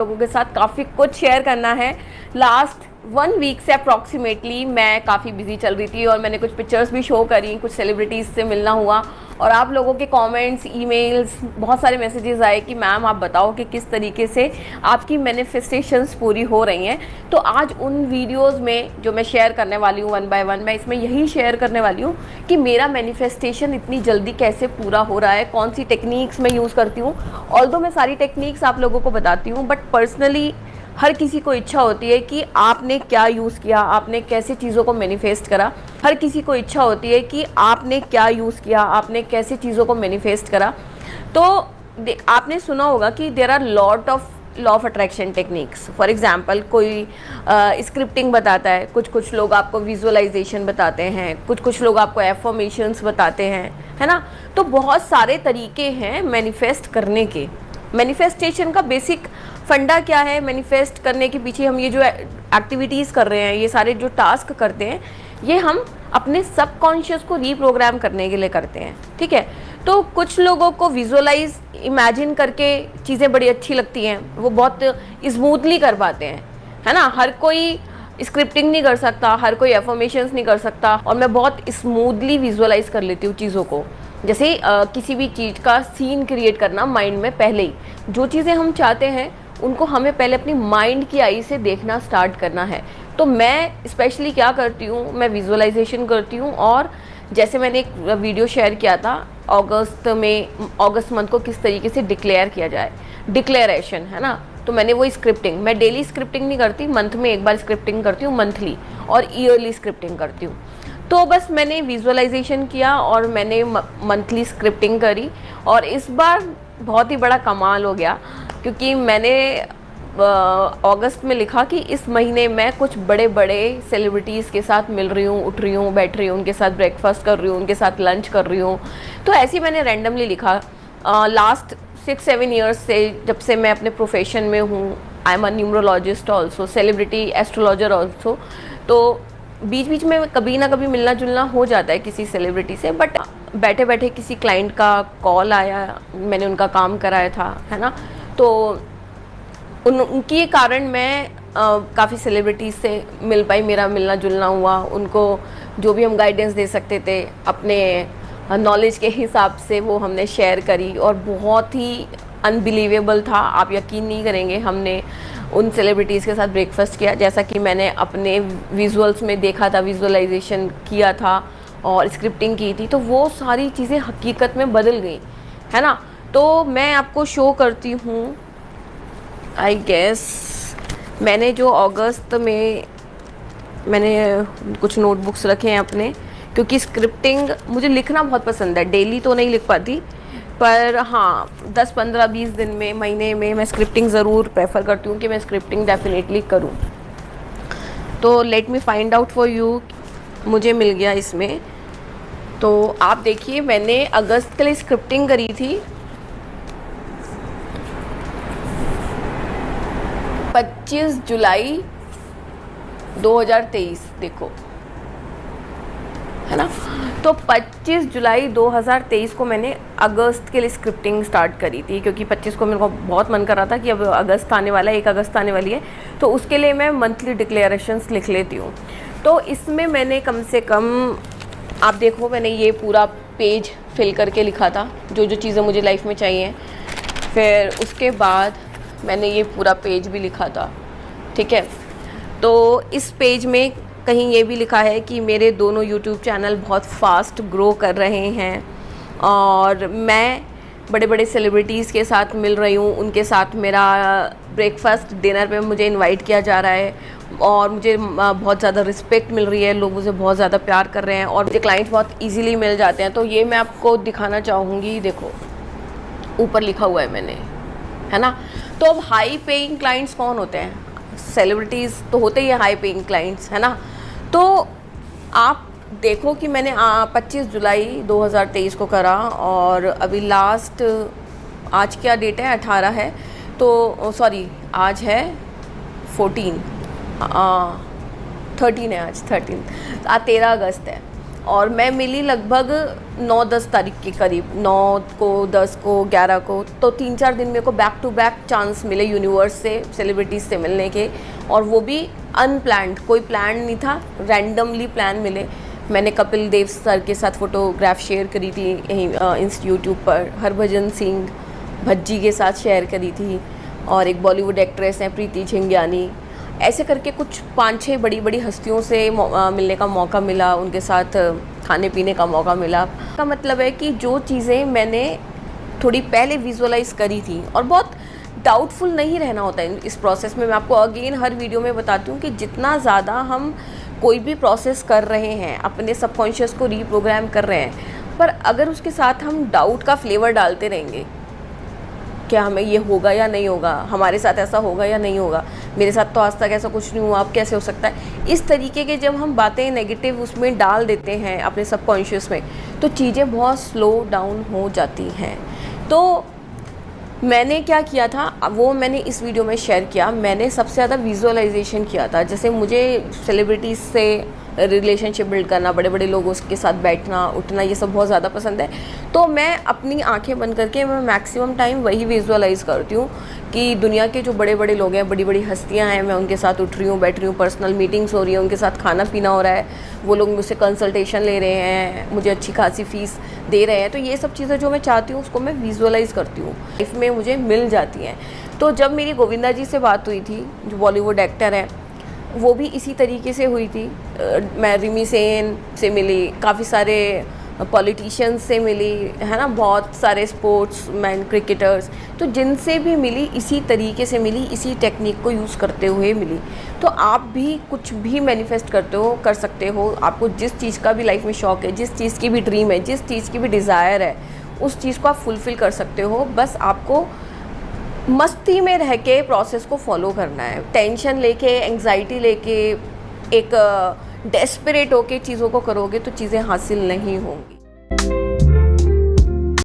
लोगों के साथ काफ़ी कुछ शेयर करना है। लास्ट 1 वीक से अप्रॉक्सीमेटली मैं काफ़ी बिजी चल रही थी और मैंने कुछ पिक्चर्स भी शो करी, कुछ सेलिब्रिटीज़ से मिलना हुआ और आप लोगों के कमेंट्स, ईमेल्स, बहुत सारे मैसेजेस आए कि मैम आप बताओ कि किस तरीके से आपकी मैनिफेस्टेशंस पूरी हो रही हैं। तो आज उन वीडियोस में जो मैं शेयर करने वाली हूँ 1 बाय 1, मैं इसमें यही शेयर करने वाली हूँ कि मेरा मैनिफेस्टेशन इतनी जल्दी कैसे पूरा हो रहा है, कौन सी टेक्निक्स मैं यूज़ करती हूँ। ऑल्दो मैं सारी टेक्निक्स आप लोगों को बताती हूँ, बट पर्सनली हर किसी को इच्छा होती है कि आपने क्या यूज़ किया, आपने कैसे चीज़ों को मैनिफेस्ट करा। हर किसी को इच्छा होती है कि आपने क्या यूज़ किया, आपने कैसे चीज़ों को मैनिफेस्ट करा। तो आपने सुना होगा कि there are law of attraction techniques. For example कोई स्क्रिप्टिंग बताता है, कुछ लोग आपको विजुअलाइजेशन बताते हैं, कुछ लोग आपको एफर्मेशंस बताते हैं, है ना। तो बहुत सारे तरीके हैं मैनिफेस्ट करने के। मैनिफेस्टेशन का बेसिक फंडा क्या है, मैनिफेस्ट करने के पीछे हम ये जो एक्टिविटीज़ कर रहे हैं, ये सारे जो टास्क करते हैं, ये हम अपने सबकॉन्शियस को रीप्रोग्राम करने के लिए करते हैं, ठीक है। तो कुछ लोगों को विजुअलाइज, इमेजिन करके चीज़ें बड़ी अच्छी लगती हैं, वो बहुत स्मूथली कर पाते हैं, है ना। हर कोई स्क्रिप्टिंग नहीं कर सकता, हर कोई एफर्मेशंस नहीं कर सकता, और मैं बहुत स्मूथली विजुअलाइज कर लेती हूँ चीज़ों को। जैसे किसी भी चीज़ का सीन क्रिएट करना माइंड में, पहले ही जो चीज़ें हम चाहते हैं उनको हमें पहले अपनी माइंड की आई से देखना स्टार्ट करना है। तो मैं स्पेशली क्या करती हूँ, मैं विजुअलाइजेशन करती हूँ। और जैसे मैंने एक वीडियो शेयर किया था अगस्त मंथ को किस तरीके से डिक्लेयर किया जाए, डिक्लेरेशन, है ना। तो मैंने वो स्क्रिप्टिंग, मैं डेली स्क्रिप्टिंग नहीं करती, मंथ में एक बार स्क्रिप्टिंग करती हूँ, मंथली और ईयरली स्क्रिप्टिंग करती हूँ। तो बस मैंने विजुअलाइजेशन किया और मैंने मंथली स्क्रिप्टिंग करी, और इस बार बहुत ही बड़ा कमाल हो गया, क्योंकि मैंने अगस्त में लिखा कि इस महीने मैं कुछ बड़े बड़े सेलिब्रिटीज़ के साथ मिल रही हूँ, उठ रही हूँ, बैठ रही हूँ, उनके साथ ब्रेकफास्ट कर रही हूँ, उनके साथ लंच कर रही हूँ। तो ऐसे ही मैंने रैंडमली लिखा। लास्ट 6-7 ईयर्स से, जब से मैं अपने प्रोफेशन में हूँ, I am a numerologist also, celebrity astrologer also. तो बीच बीच में कभी ना कभी मिलना जुलना हो जाता है किसी सेलिब्रिटी से, बट बैठे बैठे किसी क्लाइंट का कॉल आया, मैंने उनका काम कराया था, है ना। तो उनके कारण मैं काफ़ी सेलिब्रिटीज़ से मिल पाई, मेरा मिलना जुलना हुआ। उनको जो भी हम गाइडेंस दे सकते थे अपने नॉलेज के हिसाब से, वो हमने शेयर करी, और बहुत ही अनबिलीवेबल था, आप यकीन नहीं करेंगे। हमने उन सेलिब्रिटीज़ के साथ ब्रेकफास्ट किया, जैसा कि मैंने अपने विजुअल्स में देखा था, विजुअलाइजेशन किया था और स्क्रिप्टिंग की थी, तो वो सारी चीज़ें हकीकत में बदल गई, है ना। तो मैं आपको शो करती हूँ, आई गेस मैंने जो अगस्त में मैंने कुछ नोटबुक्स रखे हैं अपने, क्योंकि स्क्रिप्टिंग मुझे लिखना बहुत पसंद है। डेली तो नहीं लिख पाती, पर हाँ 10-15-20 दिन में, महीने में मैं स्क्रिप्टिंग ज़रूर प्रेफर करती हूँ कि मैं स्क्रिप्टिंग डेफिनेटली करूँ। तो let me find out for you, मुझे मिल गया इसमें। तो आप देखिए, मैंने अगस्त के लिए स्क्रिप्टिंग करी थी 25 जुलाई 2023, देखो, है ना। तो 25 जुलाई 2023 को मैंने अगस्त के लिए स्क्रिप्टिंग स्टार्ट करी थी, क्योंकि 25 को मेरे को बहुत मन कर रहा था कि अब अगस्त आने वाला है, 1 अगस्त आने वाली है, तो उसके लिए मैं मंथली डिक्लेरेशंस लिख लेती हूँ। तो इसमें मैंने कम से कम, आप देखो, मैंने ये पूरा पेज फिल करके लिखा था, जो जो चीज़ें मुझे लाइफ में चाहिए। फिर उसके बाद मैंने ये पूरा पेज भी लिखा था, ठीक है। तो इस पेज में कहीं ये भी लिखा है कि मेरे दोनों YouTube चैनल बहुत फास्ट ग्रो कर रहे हैं, और मैं बड़े बड़े सेलिब्रिटीज़ के साथ मिल रही हूँ, उनके साथ मेरा ब्रेकफास्ट, डिनर पे मुझे इनवाइट किया जा रहा है, और मुझे बहुत ज़्यादा रिस्पेक्ट मिल रही है, लोग मुझे बहुत ज़्यादा प्यार कर रहे हैं, और मुझे क्लाइंट्स बहुत ईजीली मिल जाते हैं। तो ये मैं आपको दिखाना चाहूँगी, देखो ऊपर लिखा हुआ है मैंने, है ना। तो अब हाई पेइंग क्लाइंट्स कौन होते हैं? सेलिब्रिटीज़ तो होते ही है हाई पेइंग क्लाइंट्स, है ना। तो आप देखो कि मैंने 25 जुलाई 2023 को करा, और अभी लास्ट, आज क्या डेट है, 18 है, तो सॉरी आज है 14, 13 है आज, 13 आज 13 अगस्त है। और मैं मिली लगभग 9-10 तारीख के करीब, 9 को, 10 को, 11 को। तो 3-4 दिन मेरे को बैक टू बैक चांस मिले यूनिवर्स से, सेलिब्रिटीज़ से मिलने के, और वो भी अनप्लैंड, कोई प्लान नहीं था, रैंडमली प्लान मिले। मैंने कपिल देव सर के साथ फ़ोटोग्राफ शेयर करी थी यहीं यूट्यूब पर, हरभजन सिंह भज्जी के साथ शेयर करी थी, और एक बॉलीवुड एक्ट्रेस हैं प्रीति झिंगयानी। ऐसे करके कुछ 5-6 बड़ी बड़ी हस्तियों से मिलने का मौका मिला, उनके साथ खाने पीने का मौका मिला। का मतलब है कि जो चीज़ें मैंने थोड़ी पहले विजुअलाइज़ करी थी, और बहुत डाउटफुल नहीं रहना होता है इस प्रोसेस में। मैं आपको अगेन हर वीडियो में बताती हूँ कि जितना ज़्यादा हम कोई भी प्रोसेस कर रहे हैं, अपने सबकॉन्शियस को रीप्रोग्राम कर रहे हैं, पर अगर उसके साथ हम डाउट का फ्लेवर डालते रहेंगे, क्या हमें ये होगा या नहीं होगा, हमारे साथ ऐसा होगा या नहीं होगा, मेरे साथ तो आज तक ऐसा कुछ नहीं हुआ, अब कैसे हो सकता है, इस तरीके के जब हम बातें नेगेटिव उसमें डाल देते हैं अपने सबकॉन्शियस में, तो चीज़ें बहुत स्लो डाउन हो जाती हैं। तो मैंने क्या किया था वो मैंने इस वीडियो में शेयर किया। मैंने सबसे ज़्यादा विजुअलाइजेशन किया था। जैसे मुझे सेलिब्रिटीज़ से रिलेशनशिप बिल्ड करना, बड़े बड़े लोगों के साथ बैठना उठना, ये सब बहुत ज़्यादा पसंद है। तो मैं अपनी आंखें बंद करके मैं मैक्सिमम टाइम वही विजुअलाइज़ करती हूँ कि दुनिया के जो बड़े बड़े लोग हैं, बड़ी बड़ी हस्तियाँ हैं, मैं उनके साथ उठ रही हूँ, बैठ रही हूँ, पर्सनल मीटिंग्स हो रही हैं, उनके साथ खाना पीना हो रहा है, वो लोग मुझसे कंसल्टेशन ले रहे हैं, मुझे अच्छी खासी फ़ीस दे रहे हैं। तो ये सब चीज़ें जो मैं चाहती हूँ उसको मैं विजुअलाइज़ करती हूँ, लाइफ में मुझे मिल जाती हैं। तो जब मेरी गोविंदा जी से बात हुई थी, जो बॉलीवुड एक्टर हैं, वो भी इसी तरीके से हुई थी। मैं रिमी सेन से मिली, काफ़ी सारे पॉलिटिशियंस से मिली, है ना, बहुत सारे स्पोर्ट्स मैन, क्रिकेटर्स, तो जिनसे भी मिली इसी तरीके से मिली, इसी टेक्निक को यूज़ करते हुए मिली। तो आप भी कुछ भी मैनिफेस्ट करते हो, कर सकते हो। आपको जिस चीज़ का भी लाइफ में शौक़ है, जिस चीज़ की भी ड्रीम है, जिस चीज़ की भी डिज़ायर है, उस चीज़ को आप फुलफ़िल कर सकते हो। बस आपको मस्ती में रह के प्रोसेस को फॉलो करना है। टेंशन लेके, एंग्जाइटी लेके, एक डेस्परेट होके चीज़ों को करोगे तो चीज़ें हासिल नहीं होंगी।